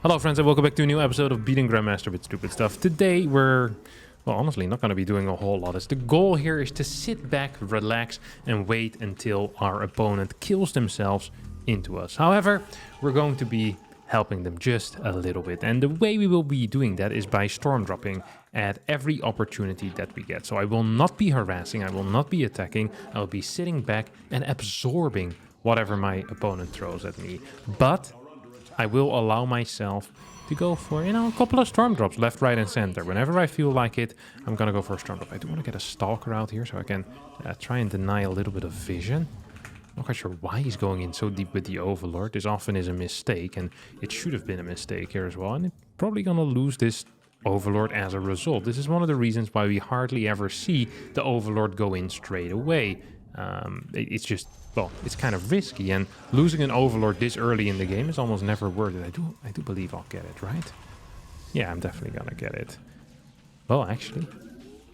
Hello friends and welcome back to a new episode of Beating Grandmaster with Stupid Stuff. Today we're, well honestly, not going to be doing a whole lot. The goal here is to sit back, relax and wait until our opponent kills themselves into us. However, we're going to be helping them just a little bit. And the way we will be doing that is by storm dropping at every opportunity that we get. So I will not be harassing, I will not be attacking, I will be sitting back and absorbing whatever my opponent throws at me. But I will allow myself to go for, a couple of storm drops left, right, and center. Whenever I feel like it, I'm going to go for a storm drop. I do want to get a stalker out here so I can try and deny a little bit of vision. I'm not quite sure why he's going in so deep with the Overlord. This often is a mistake, and it should have been a mistake here as well. And it's probably going to lose this Overlord as a result. This is one of the reasons why we hardly ever see the Overlord go in straight away. It's just, well, it's kind of risky, and losing an Overlord this early in the game is almost never worth it. I do believe I'll get it, right? Yeah, I'm definitely gonna get it. Well, actually,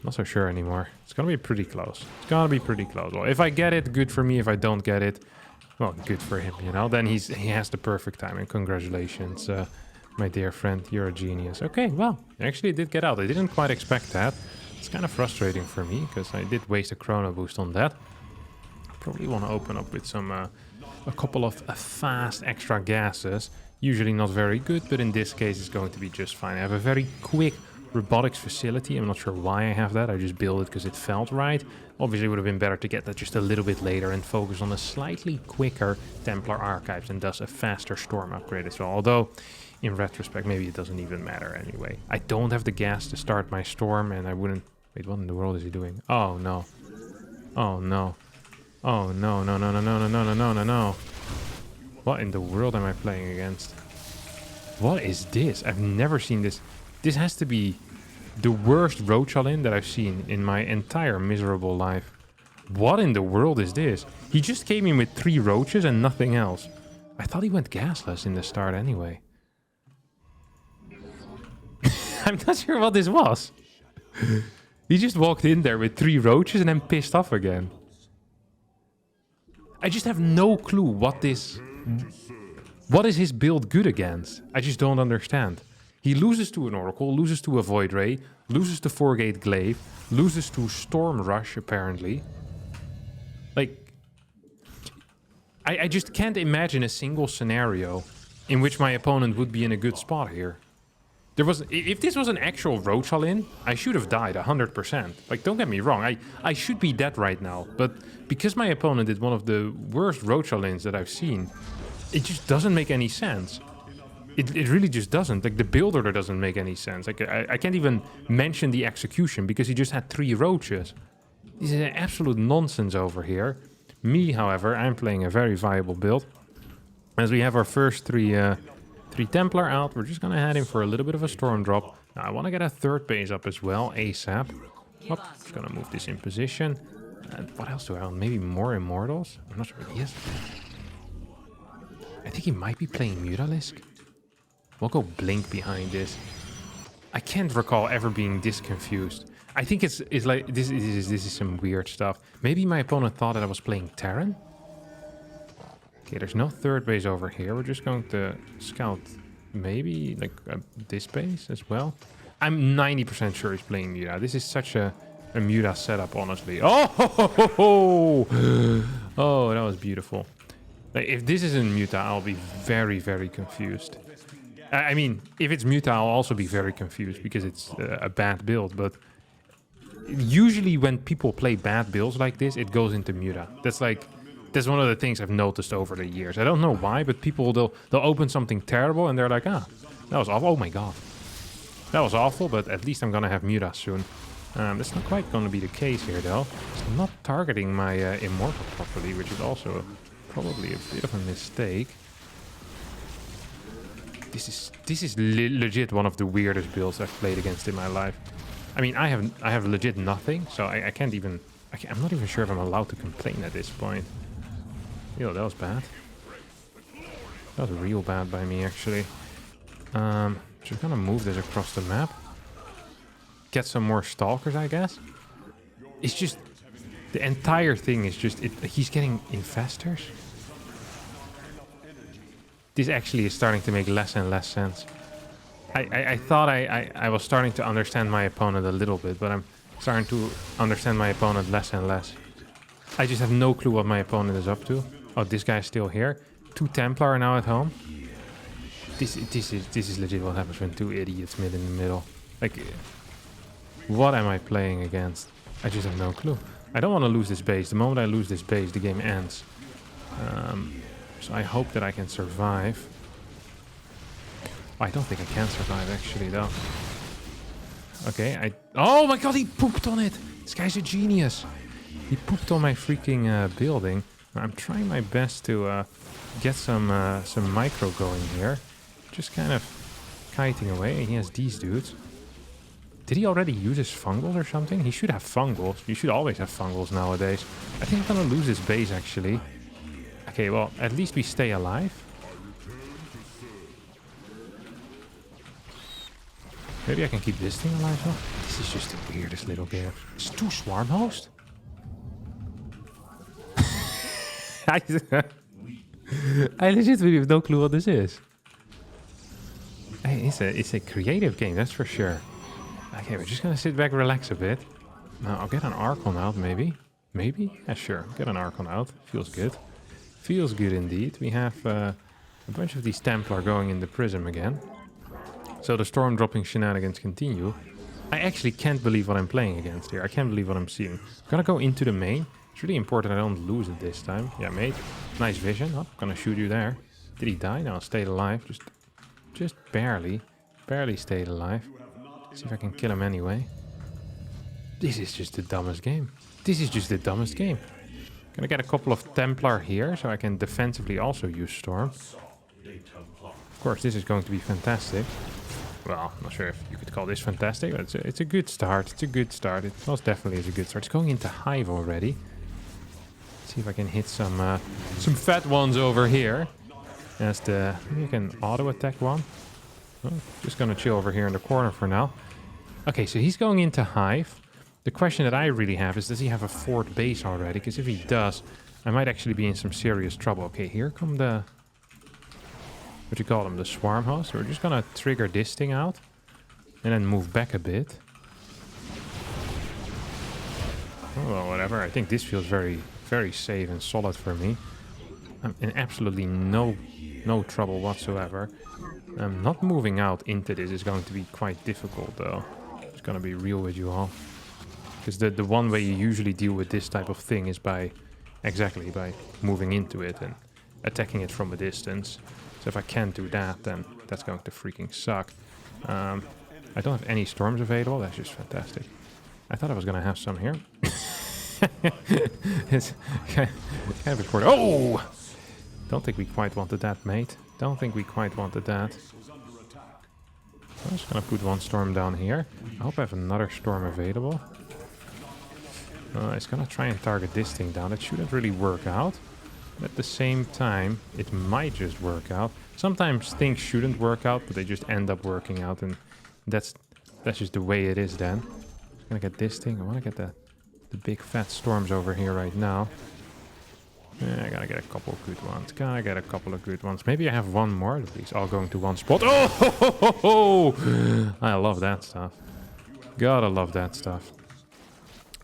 not so sure anymore. It's gonna be pretty close. It's gonna be pretty close. Well, if I get it, good for me. If I don't get it, well, good for him, Then he has the perfect timing. Congratulations, my dear friend. You're a genius. Okay, well, actually, it did get out. I didn't quite expect that. It's kind of frustrating for me because I did waste a chrono boost on that. Probably want to open up with some a couple of fast extra gases. Usually not very good, but in this case it's going to be just fine. I have a very quick robotics facility. I'm not sure why I have that. I just built it because it felt right. Obviously it would have been better to get that just a little bit later and focus on a slightly quicker Templar archives and thus a faster storm upgrade as well. Although in retrospect maybe it doesn't even matter anyway. I don't have the gas to start my storm, and I wouldn't... Wait, what in the world is he doing? Oh no. Oh no. Oh no, no, no, no, no, no, no, no, no, no, no. What in the world am I playing against? What is this? I've never seen this. This has to be the worst Roach-All-In that I've seen in my entire miserable life. What in the world is this? He just came in with 3 roaches and nothing else. I thought he went gasless in the start anyway. I'm not sure what this was. He just walked in there with 3 roaches and then pissed off again. I just have no clue what is his build good against. I just don't understand. He loses to an Oracle, loses to a Void Ray, loses to 4-Gate Glaive, loses to Storm Rush apparently. Like, I just can't imagine a single scenario in which my opponent would be in a good spot here. If this was an actual Roach-All-In, I should have died 100%. Like, don't get me wrong, I should be dead right now. But because my opponent did one of the worst Roach-All-Ins that I've seen, it just doesn't make any sense. It really just doesn't. Like, the build order doesn't make any sense. Like, I can't even mention the execution because he just had 3 roaches. This is absolute nonsense over here. Me, however, I'm playing a very viable build. As we have our first 3 Templar out, we're just gonna head in for a little bit of a storm drop. Now, I want to get a 3rd base up as well, ASAP. Oh, just gonna move this in position. And what else do I want? Maybe more Immortals? I'm not sure what he is. I think he might be playing Mutalisk. We'll go Blink behind this. I can't recall ever being this confused. I think it's like this is some weird stuff. Maybe my opponent thought that I was playing Terran. Okay, there's no 3rd base over here. We're just going to scout maybe like this base as well. I'm 90% sure he's playing Muta. This is such a Muta setup, honestly. Oh, oh, that was beautiful. Like, if this isn't Muta, I'll be very, very confused. I mean, if it's Muta, I'll also be very confused because it's a bad build. But usually when people play bad builds like this, it goes into Muta. That's one of the things I've noticed over the years. I don't know why, but people, they'll open something terrible and they're like, that was awful. Oh my god. That was awful, but at least I'm gonna have Muta soon. That's not quite gonna be the case here though. I'm not targeting my Immortal properly, which is also probably a bit of a mistake. This is legit one of the weirdest builds I've played against in my life. I mean, I have legit nothing, so I can't even... I'm not even sure if I'm allowed to complain at this point. Yo, that was bad. That was real bad by me, actually. Just gonna move this across the map. Get some more stalkers, I guess. It's just... The entire thing is just... He's getting infestors. This actually is starting to make less and less sense. I thought I was starting to understand my opponent a little bit, but I'm starting to understand my opponent less and less. I just have no clue what my opponent is up to. Oh, this guy's still here. 2 Templar are now at home. This is legit what happens when 2 idiots meet in the middle. Like, what am I playing against? I just have no clue. I don't want to lose this base. The moment I lose this base, the game ends. So I hope that I can survive. I don't think I can survive, actually, though. Okay, oh my god, he pooped on it! This guy's a genius. He pooped on my freaking building. I'm trying my best to get some micro going here. Just kind of kiting away. He has these dudes. Did he already use his fungals or something? He should have fungals. You should always have fungals nowadays. I think I'm gonna lose this base, actually. Okay, well, at least we stay alive. Maybe I can keep this thing alive though. This is just the weirdest little game. It's 2 swarm hosts? I legitimately have no clue what this is. Hey, it's a creative game, that's for sure. Okay, we're just gonna sit back, relax a bit. Now I'll get an Archon out, maybe. Maybe? Yeah, sure. Get an Archon out. Feels good. Feels good indeed. We have a bunch of these Templar going in the Prism again. So the storm dropping shenanigans continue. I actually can't believe what I'm playing against here. I can't believe what I'm seeing. I'm gonna go into the main. It's really important I don't lose it this time. Yeah, mate. Nice vision. Oh, gonna shoot you there. Did he die? No, stayed alive. Just barely. Barely stayed alive. See if I can kill him anyway. This is just the dumbest game. This is just the dumbest game. Gonna get a couple of Templar here, so I can defensively also use Storm. Of course, this is going to be fantastic. Well, I'm not sure if you could call this fantastic, but it's a good start. It's a good start. It most definitely is a good start. It's going into Hive already. Let's see if I can hit some fat ones over here. As you can auto attack one. Oh, just gonna chill over here in the corner for now. Okay, so he's going into Hive. The question that I really have is, does he have a 4th base already? Because if he does, I might actually be in some serious trouble. Okay, here come the... what you call them? The swarm host. We're just gonna trigger this thing out. And then move back a bit. Oh, well, whatever. I think this feels very, very safe and solid for me. I'm in absolutely no trouble whatsoever. Not moving out into this is going to be quite difficult, though. Just gonna be real with you all. Because the one way you usually deal with this type of thing is by moving into it and attacking it from a distance. So if I can't do that, then that's going to freaking suck. I don't have any storms available. That's just fantastic. I thought I was gonna have some here. It's kind of important. Oh! Don't think we quite wanted that, mate. Don't think we quite wanted that. I'm just gonna put one storm down here. I hope I have another storm available. It's gonna try and target this thing down. It shouldn't really work out. But at the same time, it might just work out. Sometimes things shouldn't work out, but they just end up working out, and that's just the way it is then. I'm gonna get this thing. I wanna get the big fat storms over here right now. Yeah, I gotta get a couple of good ones. Gotta get a couple of good ones. Maybe I have one more. These all going to one spot. Oh! Ho, ho, ho. I love that stuff. Gotta love that stuff.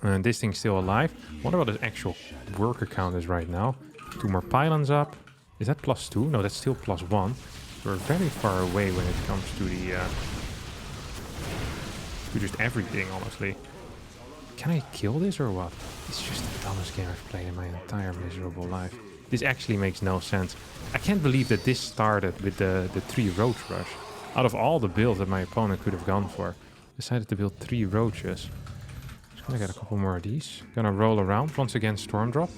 And this thing's still alive. Wonder what his actual worker count is right now. 2 more pylons up. Is that +2? No, that's still +1. We're very far away when it comes to the to just everything, honestly. Can I kill this or what? It's just the dumbest game I've played in my entire miserable life. This actually makes no sense. I can't believe that this started with the 3 roach rush. Out of all the builds that my opponent could have gone for, decided to build 3 roaches. Just gonna get a couple more of these. Gonna roll around once again. Storm drop.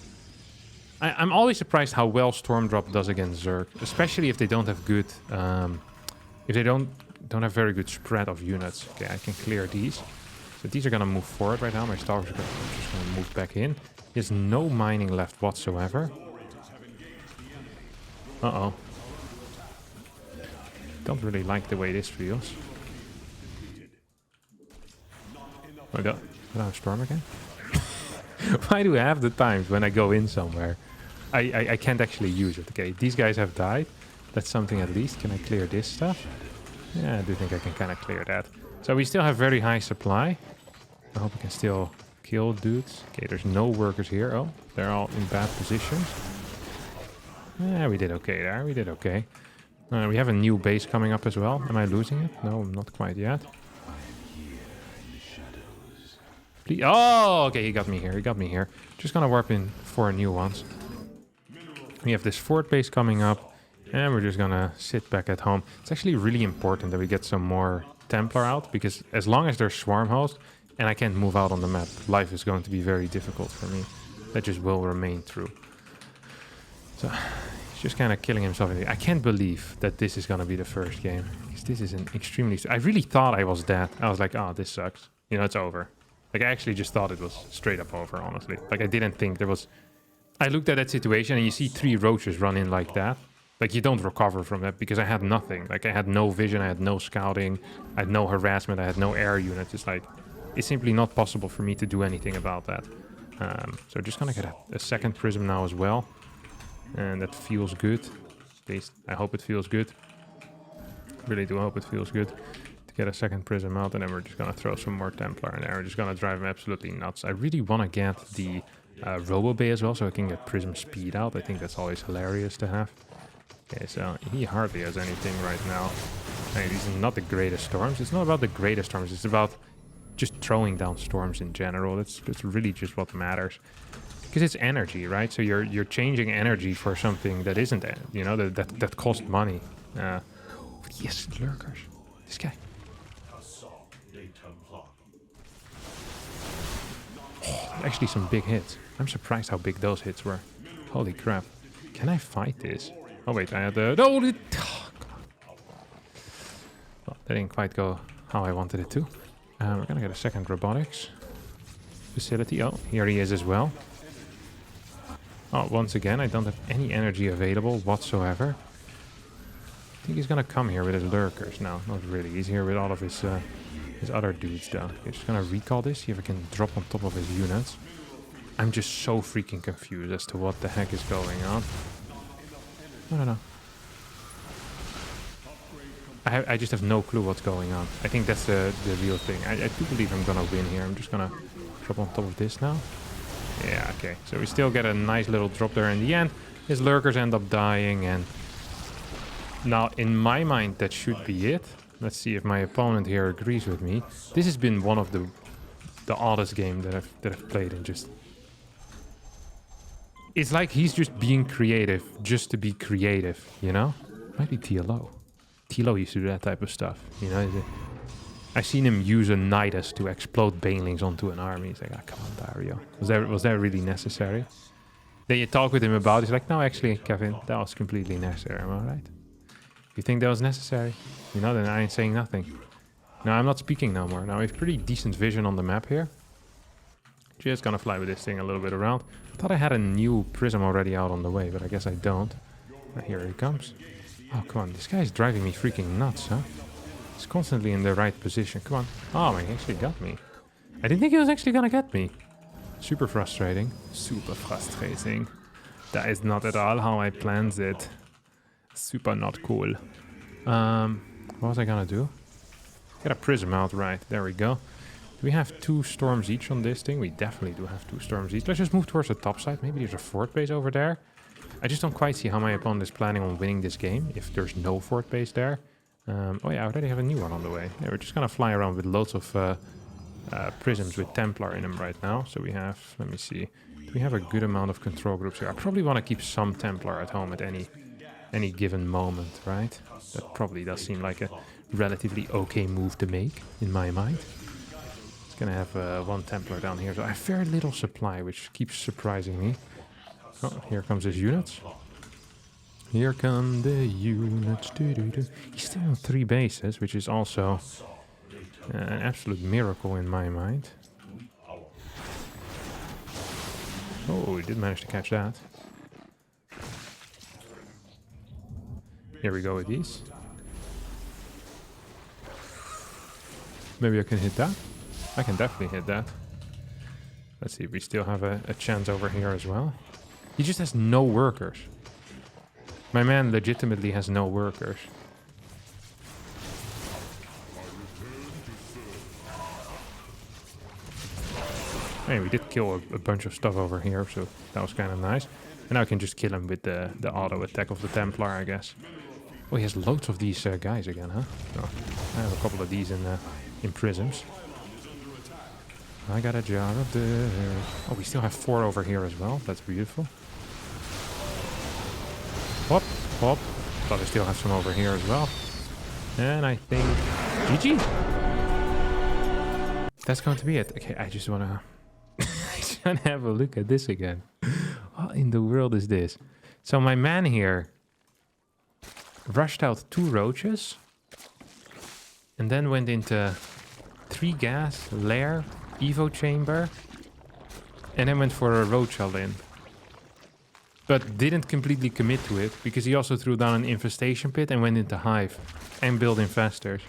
I'm always surprised how well Storm drop does against Zerg, especially if they don't have good, if they don't have very good spread of units. Okay, I can clear these. So these are gonna move forward right now. My stalkers are just gonna move back in. He has no mining left whatsoever. Uh-oh. Don't really like the way this feels. Oh, did I have storm again? Why do I have the times when I go in somewhere? I can't actually use it. Okay, these guys have died. That's something at least. Can I clear this stuff? Yeah, I do think I can kind of clear that. So we still have very high supply. I hope we can still kill dudes. Okay, there's no workers here. Oh, they're all in bad positions. Yeah, we did okay there. We did okay. We have a new base coming up as well. Am I losing it? No, not quite yet. Please. Oh, okay, he got me here. He got me here. Just gonna warp in 4 new ones. We have this fort base coming up. And we're just gonna sit back at home. It's actually really important that we get some more Templar out, because as long as there's swarm host and I can't move out on the map, life is going to be very difficult for me. That just will remain true. So he's just kind of killing himself. I can't believe that this is gonna be the first game, because this is an extremely... I really thought I was dead. I was like, oh, this sucks. You know, it's over. Like, I actually just thought it was straight up over, honestly. Like, I didn't think there was... I looked at that situation and you see 3 roaches run in like that. Like, you don't recover from that, because I had nothing. Like, I had no vision, I had no scouting, I had no harassment, I had no air units. It's like, it's simply not possible for me to do anything about that. So just gonna get a second prism now as well. And that feels good. At least, I hope it feels good. Really do hope it feels good. To get a second prism out, and then we're just gonna throw some more Templar in there. We're just gonna drive him absolutely nuts. I really wanna get the Robo Bay as well, so I can get prism speed out. I think that's always hilarious to have. Okay, so he hardly has anything right now. I mean, these are not the greatest storms. It's not about the greatest storms. It's about just throwing down storms in general. That's really just what matters. Because it's energy, right? So you're changing energy for something that isn't, you know, that costs money. Yes, lurkers. This guy. Oh, actually some big hits. I'm surprised how big those hits were. Holy crap. Can I fight this? Oh wait, I had the... No! Oh, well, that didn't quite go how I wanted it to. We're gonna get a second robotics facility. Oh, here he is as well. Oh, once again, I don't have any energy available whatsoever. I think he's gonna come here with his lurkers. No, not really. He's here with all of his other dudes though. Okay, just gonna recall this, see if I can drop on top of his units. I'm just so freaking confused as to what the heck is going on. I don't know. I just have no clue what's going on. I think that's the real thing. I do believe I'm gonna win here. I'm just gonna drop on top of this now. Yeah, okay. So we still get a nice little drop there in the end. His lurkers end up dying, and now in my mind that should be it. Let's see if my opponent here agrees with me. This has been one of the oddest game that I've played in just... It's like he's just being creative just to be creative, you know? Might be TLO. TLO used to do that type of stuff, you know? I seen him use a Nidus to explode banelings onto an army. He's like, ah, come on, Dario. Was that really necessary? Then you talk with him about it. He's like, no, actually, Kevin, that was completely necessary. Am I right? You think that was necessary? You know, then I ain't saying nothing. No, I'm not speaking no more. Now we have pretty decent vision on the map here. Just gonna fly with this thing a little bit around. I thought I had a new prism already out on the way, but I guess I don't. Here he comes. Oh, come on. This guy's driving me freaking nuts, huh? He's constantly in the right position. Come on. Oh, man, he actually got me. I didn't think he was actually gonna get me. Super frustrating. Super frustrating. That is not at all how I planned it. Super not cool. What was I gonna do? Get a prism out, right. There we go. Do we have 2 storms each on this thing? We definitely do have 2 storms each. Let's just move towards the top side. Maybe there's a fort base over there. I just don't quite see how my opponent is planning on winning this game if there's no fort base there. Oh yeah, I already have a new one on the way. Yeah, we're just gonna fly around with loads of prisms with Templar in them right now. So we have, let me see. Do we have a good amount of control groups here? I probably want to keep some Templar at home at any given moment, right? That probably does seem like a relatively okay move to make, in my mind. Gonna have 1 Templar down here, so I have very little supply, which keeps surprising me. Oh, here comes his units. Here come the units. He's still on 3 bases, which is also an absolute miracle in my mind. Oh, we did manage to catch that. Here we go with these. Maybe I can hit that. I can definitely hit that. Let's see if we still have a chance over here as well. He just has no workers. My man legitimately has no workers. Hey, we did kill a bunch of stuff over here, so that was kind of nice. And now I can just kill him with the auto attack of the Templar, I guess. Oh, he has loads of these guys again, huh? Oh, I have a couple of these in prisms. I got a jar of the... Oh, we still have 4 over here as well. That's beautiful. Hop, hop. But I still have some over here as well. And I think... GG! That's going to be it. Okay, I just want to... I just want to have a look at this again. What in the world is this? So my man here rushed out 2 roaches. And then went into 3 gas, lair, evo chamber. And then went for a roach all-in. But didn't completely commit to it, because he also threw down an infestation pit and went into hive and built infestors.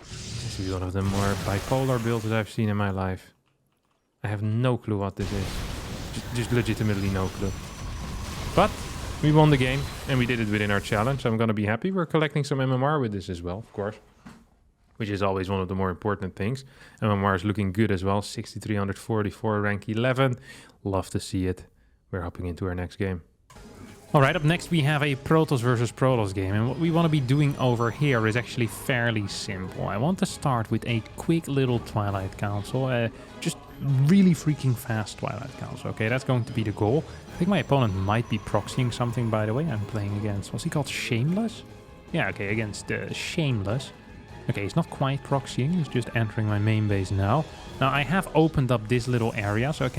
This is one of the more bipolar builds that I've seen in my life. I have no clue what this is. Just legitimately no clue. But we won the game and we did it within our challenge. I'm gonna be happy. We're collecting some MMR with this as well, of course. Which is always one of the more important things. MMR is looking good as well. 6,344, rank 11. Love to see it. We're hopping into our next game. All right, up next we have a Protoss versus Protoss game. And what we want to be doing over here is actually fairly simple. I want to start with a quick little Twilight Council. Just really freaking fast Twilight Council. Okay, that's going to be the goal. I think my opponent might be proxying something, by the way. I'm playing against, what's he called? Shameless? Yeah, okay, against Shameless. Okay, he's not quite proxying. He's just entering my main base now. Now, I have opened up this little area, so I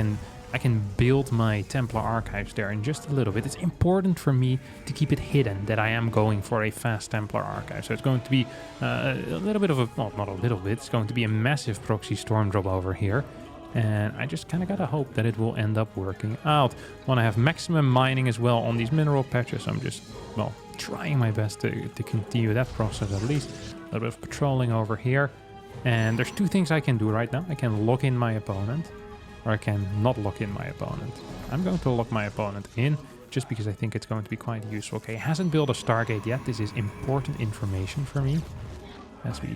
can build my Templar archives there in just a little bit. It's important for me to keep it hidden that I am going for a fast Templar archive. So it's going to be a little bit of a, well, not a little bit, it's going to be a massive proxy storm drop over here. And I just kind of gotta hope that it will end up working out. Want to have maximum mining as well on these mineral patches. I'm just, well, trying my best to continue that process at least. A little bit of patrolling over here. And there's 2 things I can do right now. I can lock in my opponent, or I can not lock in my opponent. I'm going to lock my opponent in, just because I think it's going to be quite useful. Okay, hasn't built a Stargate yet. This is important information for me. As we...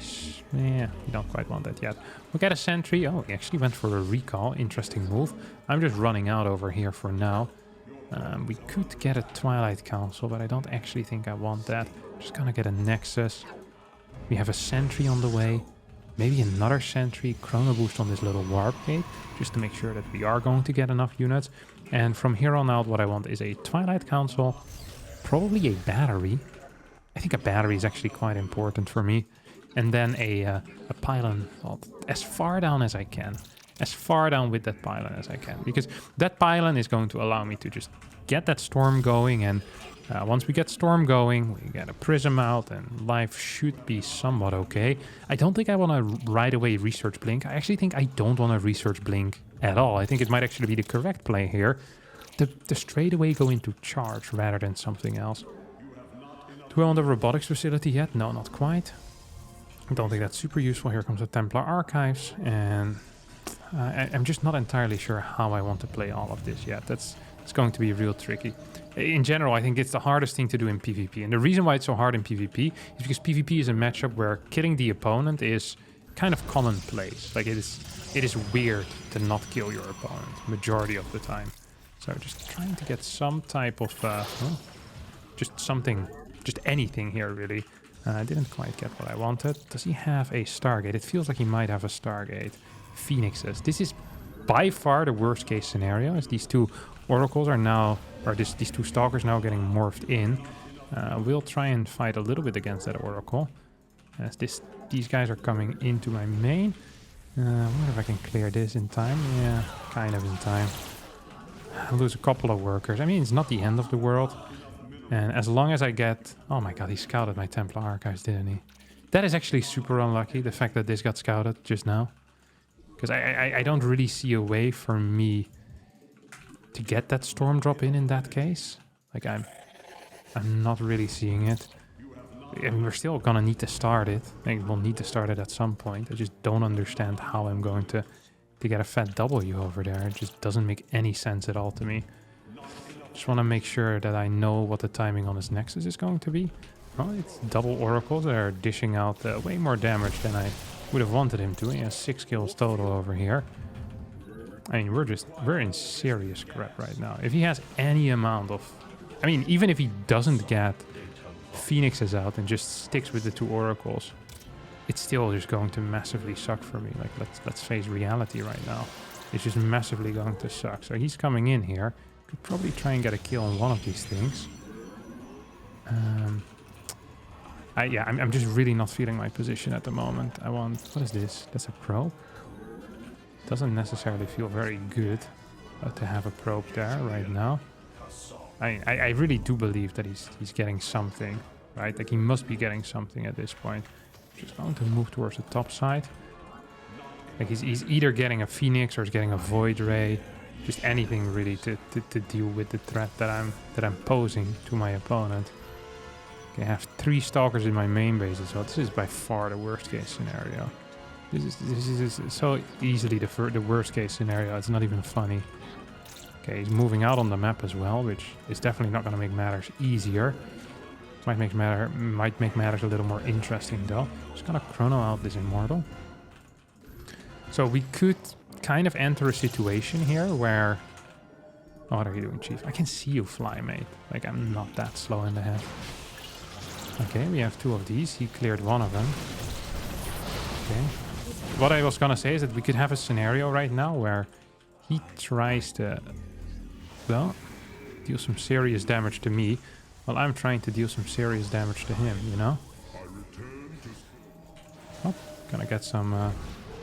yeah, we don't quite want that yet. We'll get a sentry. Oh, he actually went for a recall. Interesting move. I'm just running out over here for now. We could get a Twilight Council, but I don't actually think I want that. Just gonna get a Nexus. We have a sentry on the way. Maybe another sentry, chrono boost on this little warp gate, just to make sure that we are going to get enough units. And from here on out, what I want is a Twilight Council, probably a battery. I think a battery is actually quite important for me. And then a pylon, well, as far down as I can. As far down with that pylon as I can. Because that pylon is going to allow me to just get that storm going. And once we get storm going, we get a prism out and life should be somewhat okay. I don't think I want to right away research blink. I actually think I don't want to research blink at all. I think it might actually be the correct play here. To straight away go into charge rather than something else. Do I want a robotics facility yet? No, not quite. I don't think that's super useful. Here comes the Templar Archives, and I'm just not entirely sure how I want to play all of this yet. It's going to be real tricky. In general, I think it's the hardest thing to do in PvP. And the reason why it's so hard in PvP is because PvP is a matchup where killing the opponent is kind of commonplace. Like it is weird to not kill your opponent majority of the time. So just trying to get some type of, just something, just anything here really. I didn't quite get what I wanted. Does he have a Stargate? It feels like he might have a Stargate. Phoenixes. This is by far the worst case scenario, as these 2 oracles are now, or these 2 stalkers now getting morphed in. We'll try and fight a little bit against that oracle, as these guys are coming into my main. I wonder if I can clear this in time. Yeah, kind of in time. I'll lose a couple of workers. I mean, it's not the end of the world. And as long as I get... oh my god, he scouted my Templar Archives, didn't he? That is actually super unlucky, the fact that this got scouted just now. Because I don't really see a way for me to get that storm drop in that case. Like, I'm not really seeing it. I mean, we're still gonna need to start it. Like, we'll need to start it at some point. I just don't understand how I'm going to get a fat W over there. It just doesn't make any sense at all to me. Just want to make sure that I know what the timing on his Nexus is going to be. Oh, it's double Oracles that are dishing out way more damage than I would have wanted him to. He has 6 kills total over here. I mean, we're in serious crap right now. If he has any amount of... I mean, even if he doesn't get Phoenixes out and just sticks with the 2 Oracles, it's still just going to massively suck for me. Like, let's face reality right now. It's just massively going to suck. So he's coming in here. Could probably try and get a kill on one of these things. I'm just really not feeling my position at the moment. I want... What is this? That's a probe? Doesn't necessarily feel very good to have a probe there right now. I really do believe that he's getting something, right? Like, he must be getting something at this point. Just going to move towards the top side. Like, he's either getting a Phoenix or he's getting a Void Ray. Just anything really to deal with the threat that I'm posing to my opponent. Okay, I have 3 Stalkers in my main base as well. This is by far the worst case scenario. This is so easily the worst case scenario. It's not even funny. Okay, he's moving out on the map as well, which is definitely not going to make matters easier. Might make matters a little more interesting though. Just gonna chrono out this Immortal. So we could kind of enter a situation here where... Oh, what are you doing, Chief? I can see you fly, mate. Like, I'm not that slow in the head. Okay, we have 2 of these. He cleared 1 of them. Okay. What I was gonna say is that we could have a scenario right now where he tries to, well, deal some serious damage to me while I'm trying to deal some serious damage to him, you know? Oh, gonna get some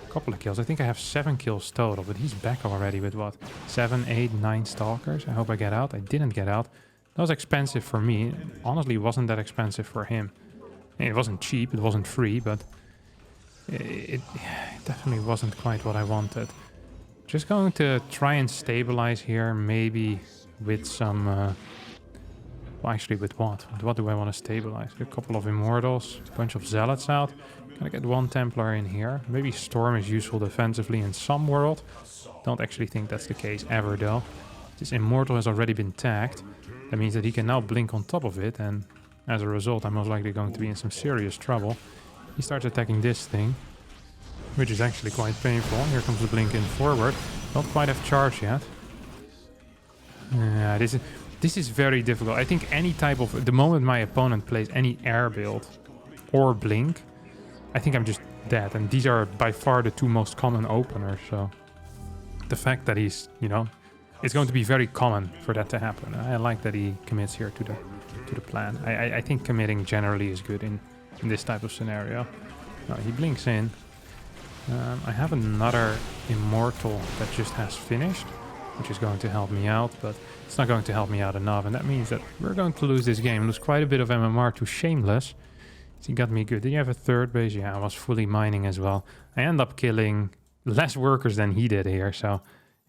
couple of kills. I think I have 7 kills total, but he's back already with what? 7, 8, 9 Stalkers. I hope I get out. I didn't get out. That was expensive for me. Honestly, it wasn't that expensive for him. It wasn't cheap, it wasn't free, but it definitely wasn't quite what I wanted. Just going to try and stabilize here, maybe with some... well, actually, with what? What do I want to stabilize? A couple of Immortals, a bunch of Zealots out. Gonna get 1 Templar in here. Maybe Storm is useful defensively in some world. Don't actually think that's the case ever, though. This Immortal has already been tagged. That means that he can now blink on top of it, and as a result, I'm most likely going to be in some serious trouble. He starts attacking this thing, which is actually quite painful. Here comes the blink in forward. Don't quite have charge yet. Yeah, this is very difficult. I think any type of... The moment my opponent plays any air build or blink, I think I'm just dead. And these are by far the 2 most common openers, so... The fact that he's, you know... It's going to be very common for that to happen. I like that he commits here to the plan. I think committing generally is good in this type of scenario. No, he blinks in. I have another Immortal that just has finished, which is going to help me out, but it's not going to help me out enough, and that means that we're going to lose this game. Lose quite a bit of MMR to Shameless. He got me good. Did you have a 3rd base? Yeah, I was fully mining as well. I end up killing less workers than he did here, so...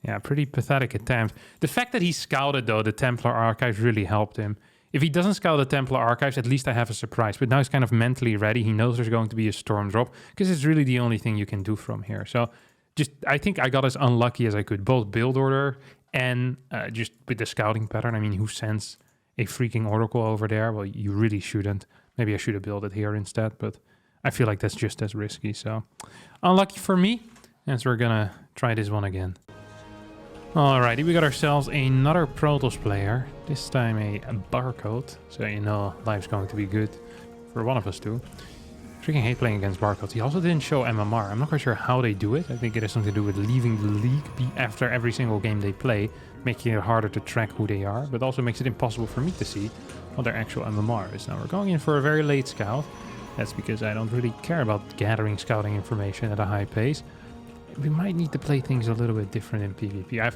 Yeah, pretty pathetic attempt. The fact that he scouted, though, the Templar Archives really helped him. If he doesn't scout the Templar Archives, at least I have a surprise. But now he's kind of mentally ready. He knows there's going to be a Storm drop, because it's really the only thing you can do from here. So I think I got as unlucky as I could, both build order and just with the scouting pattern. I mean, who sends a freaking Oracle over there? Well, you really shouldn't. Maybe I should have built it here instead, but I feel like that's just as risky. So unlucky for me, and so we're gonna try this one again. Alrighty, we got ourselves another Protoss player. This time a Barcode, so you know life's going to be good for one of us too. Freaking hate playing against Barcodes. He also didn't show MMR. I'm not quite sure how they do it. I think it has something to do with leaving the league after every single game they play, making it harder to track who they are, but also makes it impossible for me to see what their actual MMR is. Now we're going in for a very late scout. That's because I don't really care about gathering scouting information at a high pace. We might need to play things a little bit different in PvP.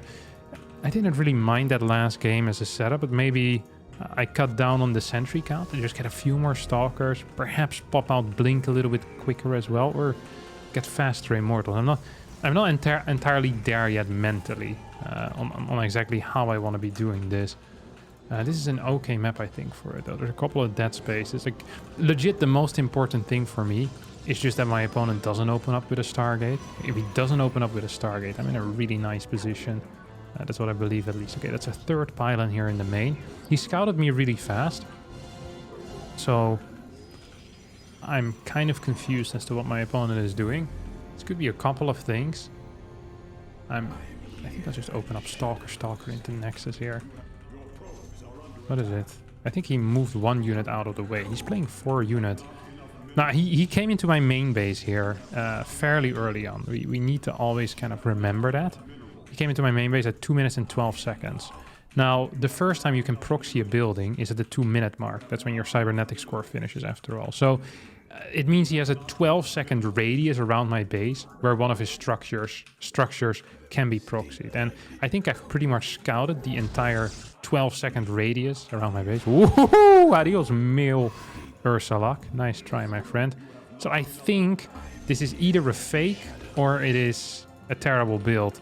I didn't really mind that last game as a setup, but maybe I cut down on the sentry count and just get a few more Stalkers, perhaps pop out Blink a little bit quicker as well, or get faster Immortal. I'm not entirely there yet mentally on exactly how I want to be doing this. This is an okay map, I think, for it, though. There's a couple of dead spaces. Like, legit, the most important thing for me is just that my opponent doesn't open up with a Stargate. If he doesn't open up with a Stargate, I'm in a really nice position. That's what I believe at least. Okay, that's a third pylon here in the main. He scouted me really fast. So I'm kind of confused as to what my opponent is doing. This could be a couple of things. I think I'll just open up Stalker into Nexus here. What is it? I think he moved 1 unit out of the way. He's playing 4 units. Now, he came into my main base here fairly early on. We need to always kind of remember that. He came into my main base at 2 minutes and 12 seconds. Now, the first time you can proxy a building is at the 2-minute mark. That's when your cybernetic score finishes, after all. So it means he has a 12-second radius around my base where one of his structures can be proxied. And I think I've pretty much scouted the entire 12-second radius around my base. Woohoo! Adios, male Ursalak. Nice try, my friend. So I think this is either a fake or it is a terrible build.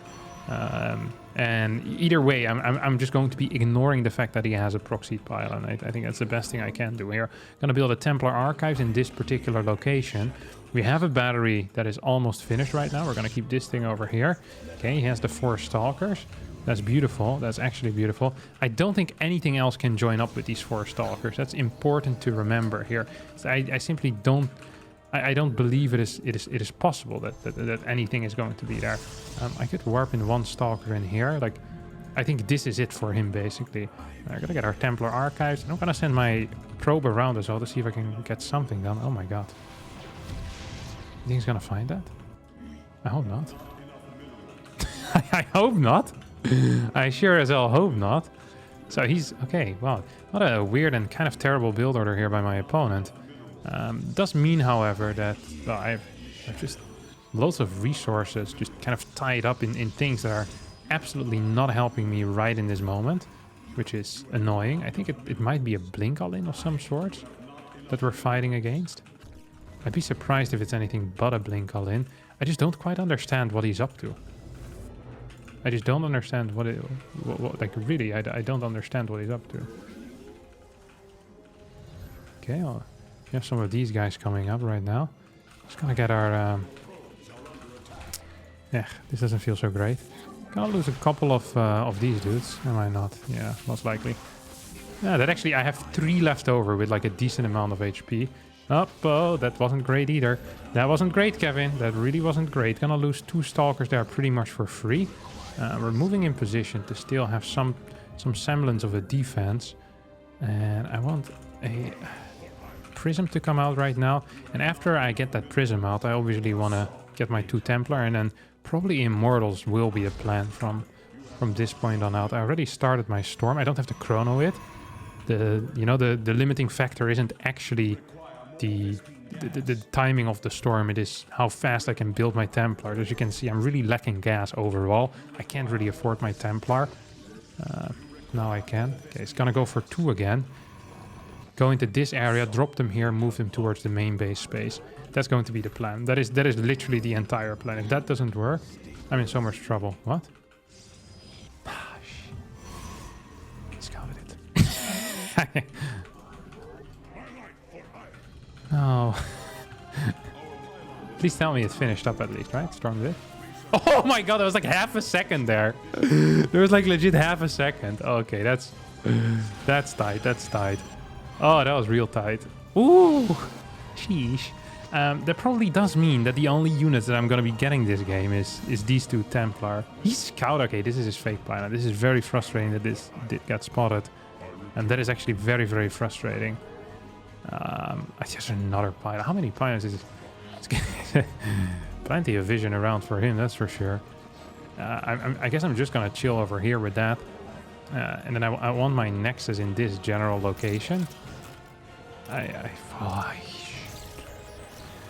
And either way, I'm just going to be ignoring the fact that he has a proxy pylon. I think that's the best thing I can do here. I'm going to build a Templar Archives in this particular location. We have a battery that is almost finished right now. We're going to keep this thing over here. Okay, he has the 4 Stalkers. That's beautiful. That's actually beautiful. I don't think anything else can join up with these 4 Stalkers. That's important to remember here. So I simply don't... I don't believe it is possible that anything is going to be there. I could warp in 1 Stalker in here. Like, I think this is it for him, basically. I gotta get our Templar Archives. And I'm gonna send my probe around as well to see if I can get something done. Oh my god. You think he's gonna find that? I hope not. I hope not. I sure as hell hope not. So he's... Okay, wow. What a weird and kind of terrible build order here by my opponent. Does mean, however, that well, I've just loads of resources just kind of tied up in things that are absolutely not helping me right in this moment, which is annoying. I think it might be a blink all-in of some sort that we're fighting against. I'd be surprised if it's anything but a blink all-in. I just don't quite understand what he's up to. I just don't understand what like really, I don't understand what he's up to. Okay, we have some of these guys coming up right now. Just gonna get our... Yeah, this doesn't feel so great. Gonna lose a couple of these dudes. Am I not? Yeah, most likely. Yeah, that actually... I have 3 left over with like a decent amount of HP. Oh, that wasn't great either. That wasn't great, Kevin. That really wasn't great. Gonna lose 2 Stalkers there pretty much for free. We're moving in position to still have some semblance of a defense. And I want a... Prism to come out right now, and after I get that Prism out, I obviously want to get my 2 Templar, and then probably Immortals will be a plan from this point on out. I already started my Storm. I don't have to chrono it. The limiting factor isn't actually the timing of the Storm. It is how fast I can build my Templar. As you can see, I'm really lacking gas overall. I can't really afford my Templar. Now I can. Okay, it's gonna go for 2 again. Go into this area, drop them here, move them towards the main base space. That's going to be the plan. That is literally the entire plan. If that doesn't work, I'm in so much trouble. What? Ah, shit. Scouted it. No. Please tell me it's finished up at least, right? Strong bit. Oh my god, that was like half a second there. There was like legit half a second. Okay, that's tight. That's tight. Oh, that was real tight. Ooh, sheesh. That probably does mean that the only units that I'm going to be getting this game is these 2 Templar. He's scout. Okay, this is his fake pilot. This is very frustrating that this did get spotted. And that is actually very, very frustrating. Just another pilot. How many pilots is it? Plenty of vision around for him, that's for sure. I guess I'm just going to chill over here with that. And then I want my Nexus in this general location.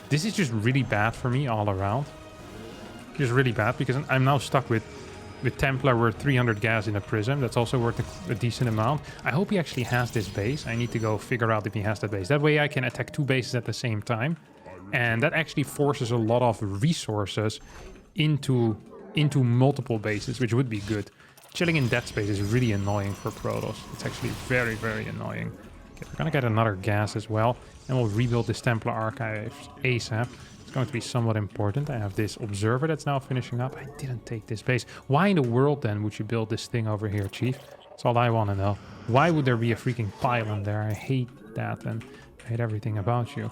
This is just really bad for me all around. Just really bad because I'm now stuck with Templar worth 300 gas in a Prism. That's also worth a decent amount. I hope he actually has this base. I need to go figure out if he has that base. That way I can attack 2 bases at the same time. And that actually forces a lot of resources into multiple bases, which would be good. Chilling in that space is really annoying for Protoss. It's actually very, very annoying. Okay, we're gonna get another gas as well. And we'll rebuild this Templar Archives ASAP. It's going to be somewhat important. I have this observer that's now finishing up. I didn't take this base. Why in the world then would you build this thing over here, Chief? That's all I want to know. Why would there be a freaking pylon there? I hate that and I hate everything about you.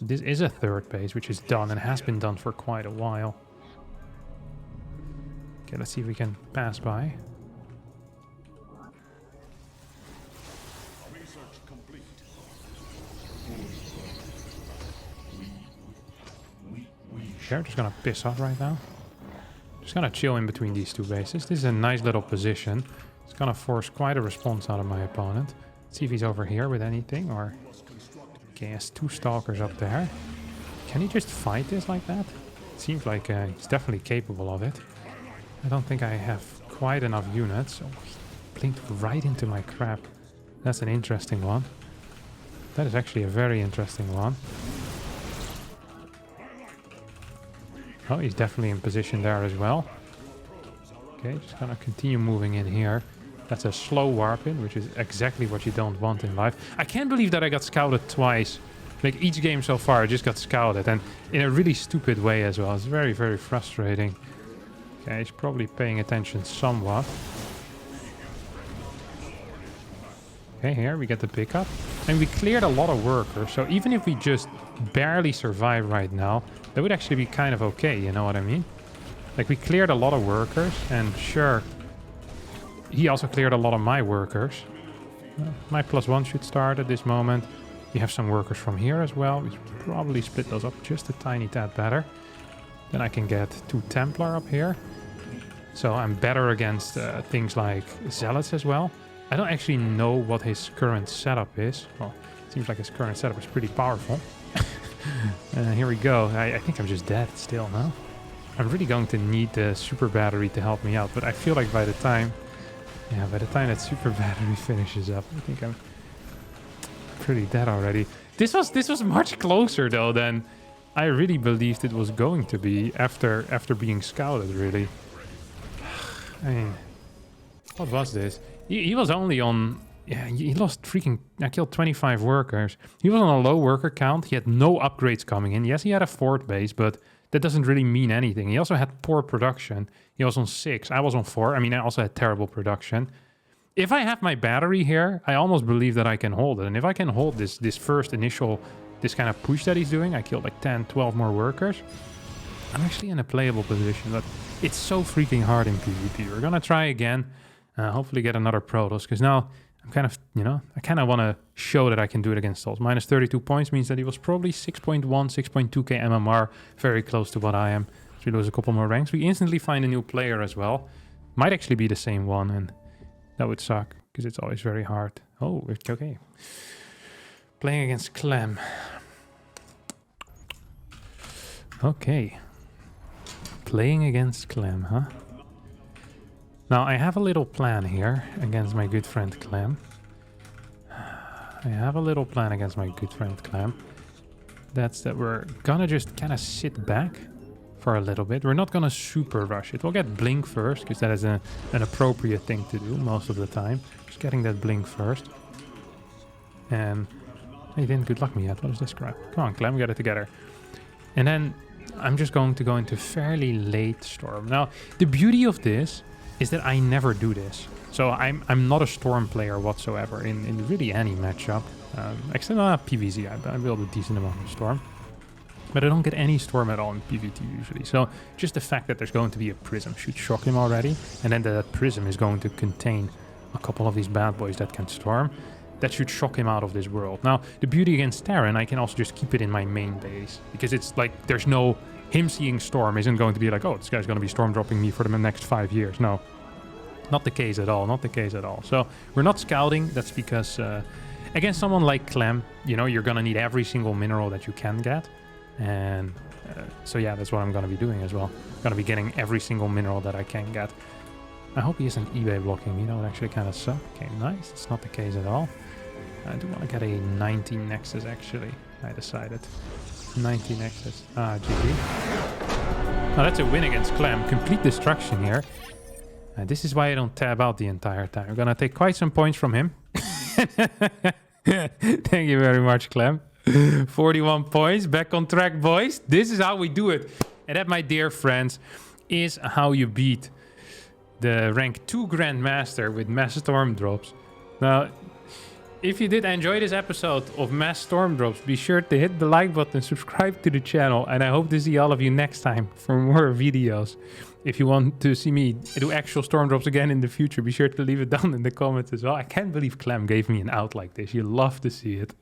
This is a third base, which is done and has been done for quite a while. Okay, let's see if we can pass by. They're just gonna piss off right now. Just gonna chill in between these two bases. This is a nice little position. It's gonna force quite a response out of my opponent. Let's see if he's over here with anything or... Okay, he has 2 stalkers up there. Can he just fight this like that? It seems like he's definitely capable of it. I don't think I have quite enough units. Oh, he blinked right into my crap. That's an interesting one. That is actually a very interesting one. Oh, he's definitely in position there as well. Okay, just gonna continue moving in here. That's a slow warp in, which is exactly what you don't want in life. I can't believe that I got scouted twice. Like each game so far, I just got scouted, and in a really stupid way as well. It's very, very frustrating. Okay, he's probably paying attention somewhat. Okay, here we get the pickup. And we cleared a lot of workers, so even if we just barely survive right now, that would actually be kind of okay, you know what I mean? Like, we cleared a lot of workers, and sure, he also cleared a lot of my workers. My +1 should start at this moment. We have some workers from here as well. We should probably split those up just a tiny tad better. Then I can get 2 Templar up here. So I'm better against things like Zealots as well. I don't actually know what his current setup is. Well, it seems like his current setup is pretty powerful. Here we go. I think I'm just dead still, no? I'm really going to need the super battery to help me out, but I feel like by the time that super battery finishes up, I think I'm pretty dead already. This was much closer though than I really believed it was going to be after being scouted, really. I mean, what was this? He was only on... Yeah, he lost freaking... I killed 25 workers. He was on a low worker count. He had no upgrades coming in. Yes, he had a 4th base, but that doesn't really mean anything. He also had poor production. He was on 6. I was on 4. I mean, I also had terrible production. If I have my battery here, I almost believe that I can hold it. And if I can hold this first initial... This kind of push that he's doing, I killed like 10, 12 more workers. I'm actually in a playable position, but it's so freaking hard in PvP. We're gonna try again. Hopefully get another Protoss, because now I'm kind of, you know, I kind of want to show that I can do it against Souls. Minus 32 points means that he was probably 6.1, 6.2k MMR, very close to what I am. So we lose a couple more ranks. We instantly find a new player as well. Might actually be the same one, and that would suck, because it's always very hard. Oh, okay. Playing against Clam. Okay. Playing against Clam, huh? Now, I have a little plan here against my good friend Clam. That's that we're gonna just kind of sit back for a little bit. We're not gonna super rush it. We'll get Blink first, because that is an appropriate thing to do most of the time. Just getting that Blink first. And he didn't good luck me yet. What is this crap? Come on, Clam, get it together. And then I'm just going to go into fairly late Storm. Now, the beauty of this is that I never do this. So I'm not a Storm player whatsoever in really any matchup. Except not PvZ, I build a decent amount of Storm. But I don't get any Storm at all in PvT usually. So just the fact that there's going to be a Prism should shock him already. And then that Prism is going to contain a couple of these bad boys that can Storm. That should shock him out of this world. Now, the beauty against Terran, I can also just keep it in my main base. Because it's like, there's no... Him seeing Storm isn't going to be like, oh, this guy's going to be Storm dropping me for the next 5 years. No. Not the case at all. Not the case at all. So, we're not scouting. That's because... against someone like Clam, you know, you're going to need every single mineral that you can get. And... so yeah, that's what I'm going to be doing as well. I'm going to be getting every single mineral that I can get. I hope he isn't eBay blocking me. That would actually kind of suck. Okay, nice. It's not the case at all. I do want to get a 19 Nexus, actually. I decided. 19 Nexus. Ah, GG. Now, that's a win against Clam. Complete destruction here. This is why I don't tab out the entire time. I'm going to take quite some points from him. Thank you very much, Clam. 41 points. Back on track, boys. This is how we do it. And that, my dear friends, is how you beat the rank 2 Grandmaster with mass storm drops. Now, if you did enjoy this episode of Mass Storm Drops, be sure to hit the like button, subscribe to the channel, and I hope to see all of you next time for more videos. If you want to see me do actual Storm Drops again in the future, be sure to leave it down in the comments as well. I can't believe Clam gave me an out like this. You love to see it.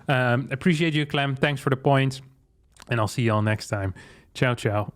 Appreciate you, Clam. Thanks for the points, and I'll see you all next time. Ciao, ciao.